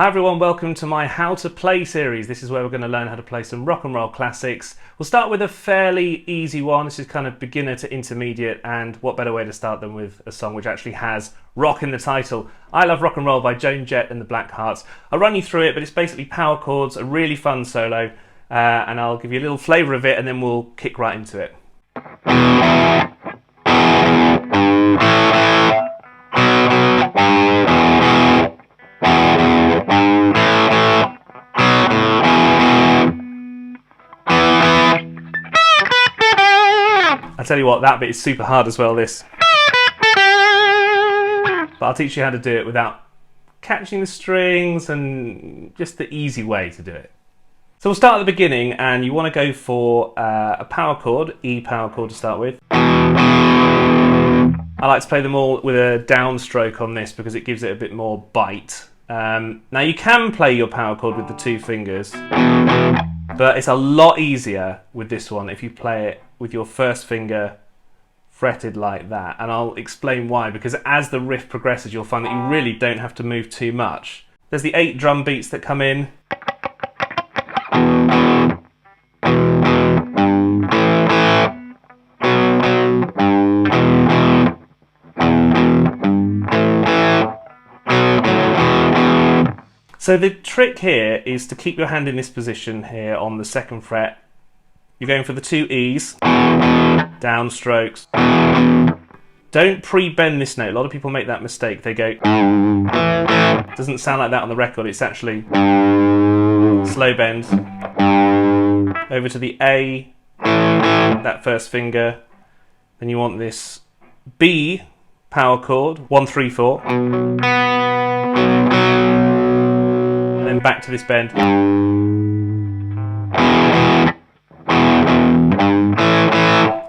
Hi everyone, welcome to my How to Play series. This is where we're going to learn how to play some rock and roll classics. We'll start with a fairly easy one. This is kind of beginner to intermediate, and what better way to start than with a song which actually has rock in the title. I Love Rock and Roll by Joan Jett and the Blackhearts. I'll run you through it, but it's basically power chords, a really fun solo, and I'll give you a little flavour of it and then we'll kick right into it. I tell you what, that bit is super hard as well, this. But I'll teach you how to do it without catching the strings and just the easy way to do it. So we'll start at the beginning, and you want to go for a power chord, E power chord to start with. I like to play them all with a downstroke on this because it gives it a bit more bite. Now you can play your power chord with the two fingers, but it's a lot easier with this one if you play it with your first finger fretted like that, and I'll explain why, because as the riff progresses you'll find that you really don't have to move too much. There's the 8 drum beats that come in. So the trick here is to keep your hand in this position here on the 2nd fret. You're going for the 2 E's, downstrokes. Don't pre-bend this note. A lot of people make that mistake. They go, it doesn't sound like that on the record. It's actually slow bend. Over to the A, that first finger. Then you want this B power chord, 1, 3, 4. And then back to this bend.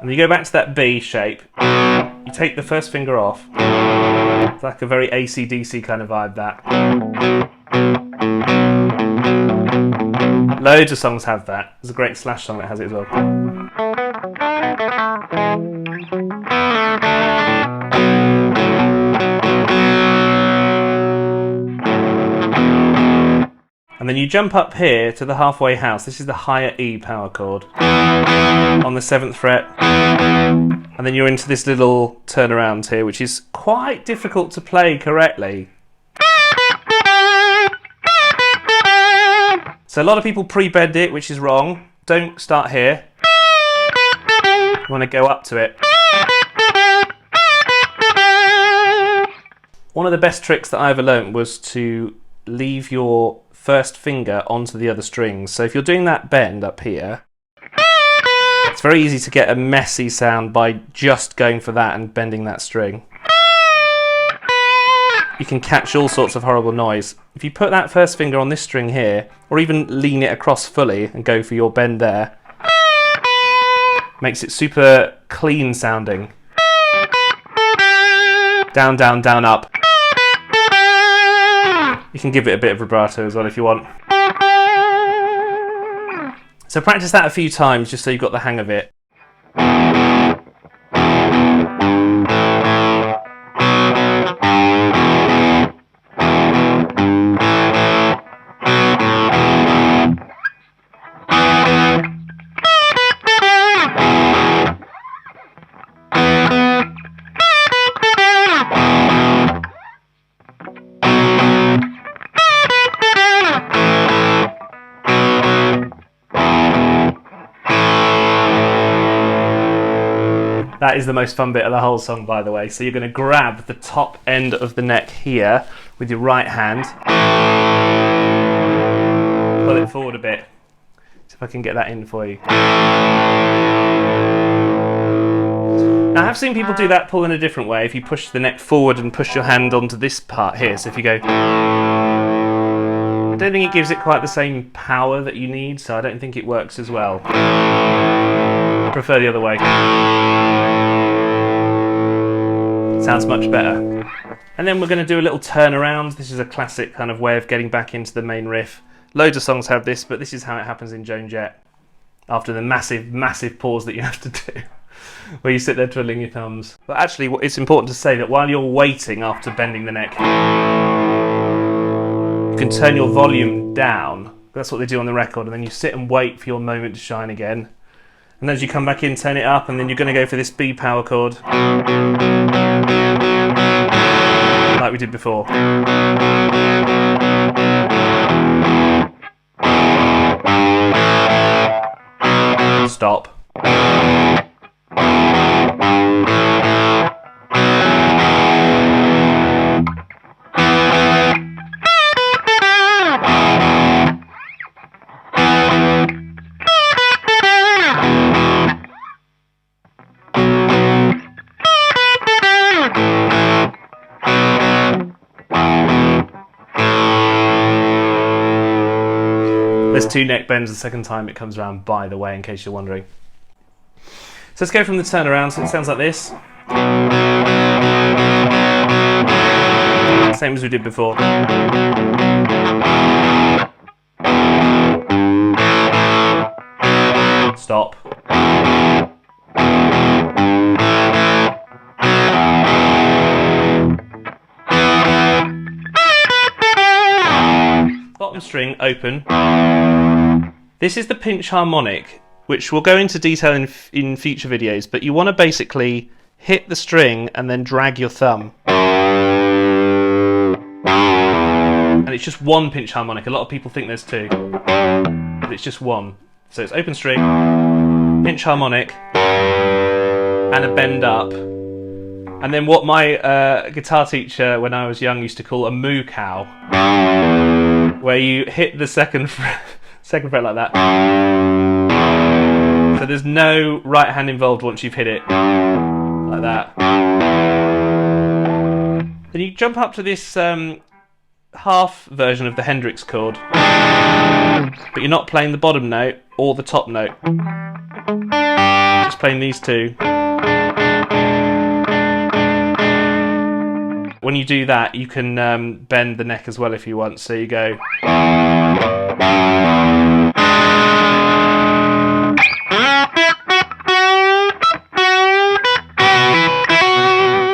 And you go back to that B shape, you take the first finger off. It's like a very AC/DC kind of vibe, that. Loads of songs have that. There's a great Slash song that has it as well. And then you jump up here to the halfway house. This is the higher E power chord on the 7th fret. And then you're into this little turnaround here, which is quite difficult to play correctly. So a lot of people pre-bend it, which is wrong. Don't start here. You want to go up to it. One of the best tricks that I ever learnt was to leave your first finger onto the other strings. So if you're doing that bend up here, it's very easy to get a messy sound by just going for that and bending that string. You can catch all sorts of horrible noise. If you put that first finger on this string here, or even lean it across fully and go for your bend there, makes it super clean sounding. Down, down, down, up. You can give it a bit of vibrato as well if you want. So practice that a few times just so you've got the hang of it. That is the most fun bit of the whole song, by the way. So you're going to grab the top end of the neck here with your right hand. Pull it forward a bit. See if I can get that in for you. Now I have seen people do that pull in a different way. If you push the neck forward and push your hand onto this part here. So if you go... I don't think it gives it quite the same power that you need, so I don't think it works as well. I prefer the other way. Sounds much better. And then we're going to do a little turnaround. This is a classic kind of way of getting back into the main riff. Loads of songs have this, but this is how it happens in Joan Jett after the massive pause that you have to do where you sit there twiddling your thumbs. But actually it's important to say that while you're waiting after bending the neck, you can can turn your volume down. That's what they do on the record, and then you sit and wait for your moment to shine again. And as you come back in, turn it up, and then you're going to go for this B power chord, like we did before. Stop. There's 2 neck bends the second time it comes around, by the way, in case you're wondering. So let's go from the turnaround, so it sounds like this. Same as we did before. Stop. Bottom string open. This is the pinch harmonic, which we'll go into detail in future videos, but you want to basically hit the string and then drag your thumb. And it's just one pinch harmonic. A lot of people think there's 2, but it's just one. So it's open string, pinch harmonic, and a bend up. And then what my guitar teacher when I was young used to call a moo cow, where you hit the second fret like that. So there's no right hand involved once you've hit it like that. Then you jump up to this half version of the Hendrix chord, but you're not playing the bottom note or the top note. Just playing these 2. When you do that, you can bend the neck as well if you want. So you go.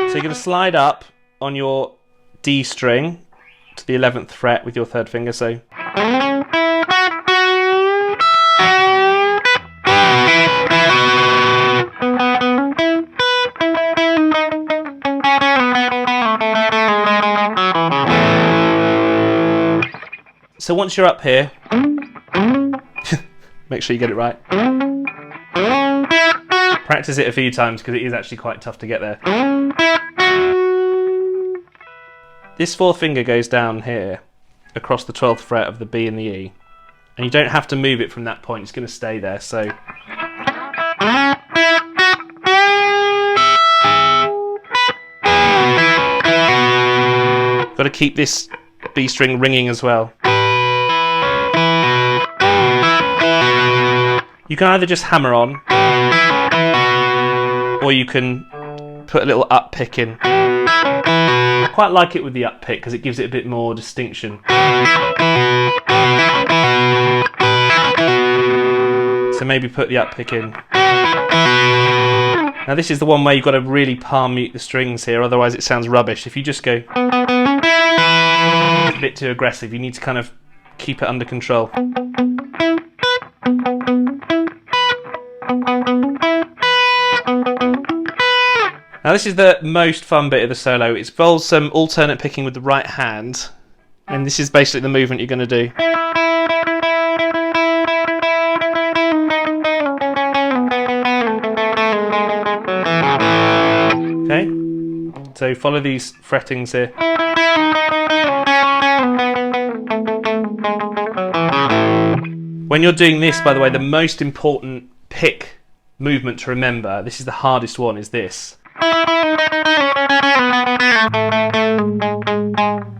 So you're going to slide up on your D string to the 11th fret with your 3rd finger. So. So once you're up here, make sure you get it right. Practice it a few times because it is actually quite tough to get there. This 4th finger goes down here across the 12th fret of the B and the E, and you don't have to move it from that point, it's going to stay there. So got to keep this B string ringing as well. You can either just hammer on, or you can put a little up pick in. I quite like it with the up pick because it gives it a bit more distinction. So maybe put the up pick in. Now this is the one where you've got to really palm mute the strings here, otherwise it sounds rubbish. If you just go, it's a bit too aggressive. You need to kind of keep it under control. Now this is the most fun bit of the solo. It involves some alternate picking with the right hand, and this is basically the movement you're going to do. Okay, so follow these frettings here. When you're doing this, by the way, the most important pick movement to remember, this is the hardest one, is this.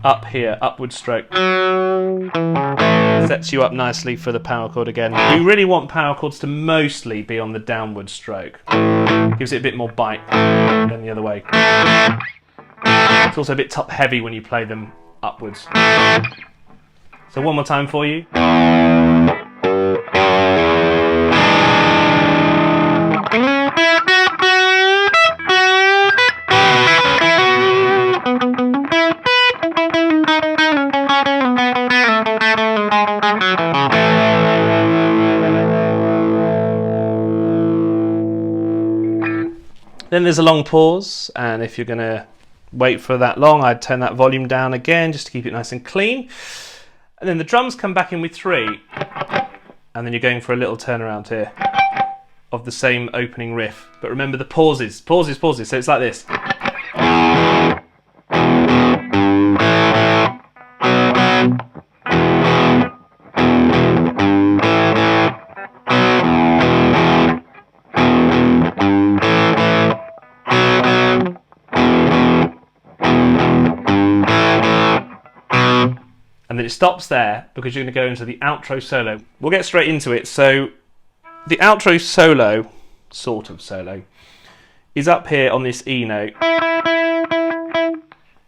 Up here, upward stroke. Sets you up nicely for the power chord again. You really want power chords to mostly be on the downward stroke. Gives it a bit more bite than the other way. It's also a bit top heavy when you play them upwards. So one more time for you. Then there's a long pause, and if you're going to wait for that long, I'd turn that volume down again just to keep it nice and clean. And then the drums come back in with 3, and then you're going for a little turnaround here of the same opening riff. But remember the pauses, pauses, pauses, so it's like this. And then it stops there because you're going to go into the outro solo. We'll get straight into it. So the outro solo, sort of solo, is up here on this E note.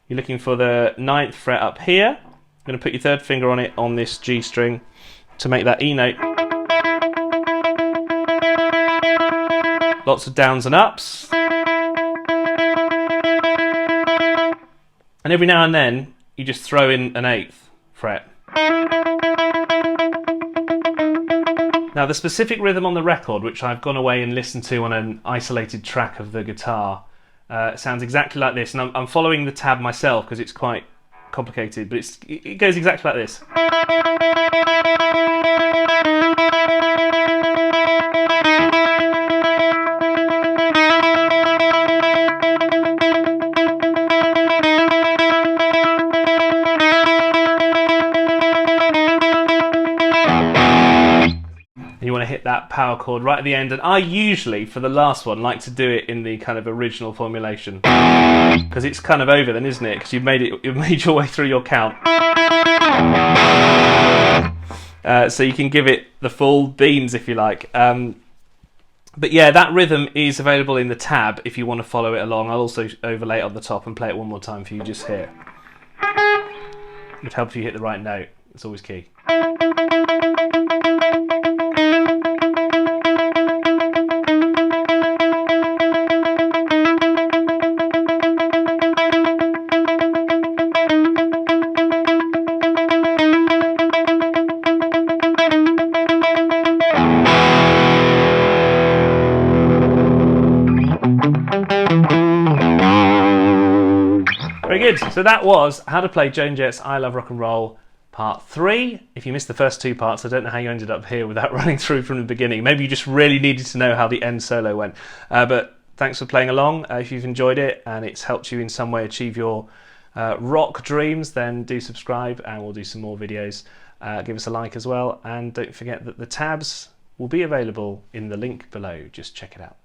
You're looking for the 9th fret up here. I'm going to put your 3rd finger on it on this G string to make that E note. Lots of downs and ups. And every now and then you just throw in an 8th fret. Now the specific rhythm on the record, which I've gone away and listened to on an isolated track of the guitar, sounds exactly like this, and I'm following the tab myself because it's quite complicated, but it goes exactly like this. You want to hit that power chord right at the end, and I usually, for the last one, like to do it in the kind of original formulation because it's kind of over then, isn't it? Because you've made your way through your count, so you can give it the full beans if you like. But yeah, that rhythm is available in the tab if you want to follow it along. I'll also overlay it on the top and play it one more time for you just here. It helps you hit the right note. It's always key. Very good. So that was how to play Joan Jett's I Love Rock and Roll Part 3. If you missed the first 2 parts, I don't know how you ended up here without running through from the beginning. Maybe you just really needed to know how the end solo went. But thanks for playing along. If you've enjoyed it and it's helped you in some way achieve your rock dreams, then do subscribe and we'll do some more videos. Give us a like as well, and don't forget that the tabs will be available in the link below. Just check it out.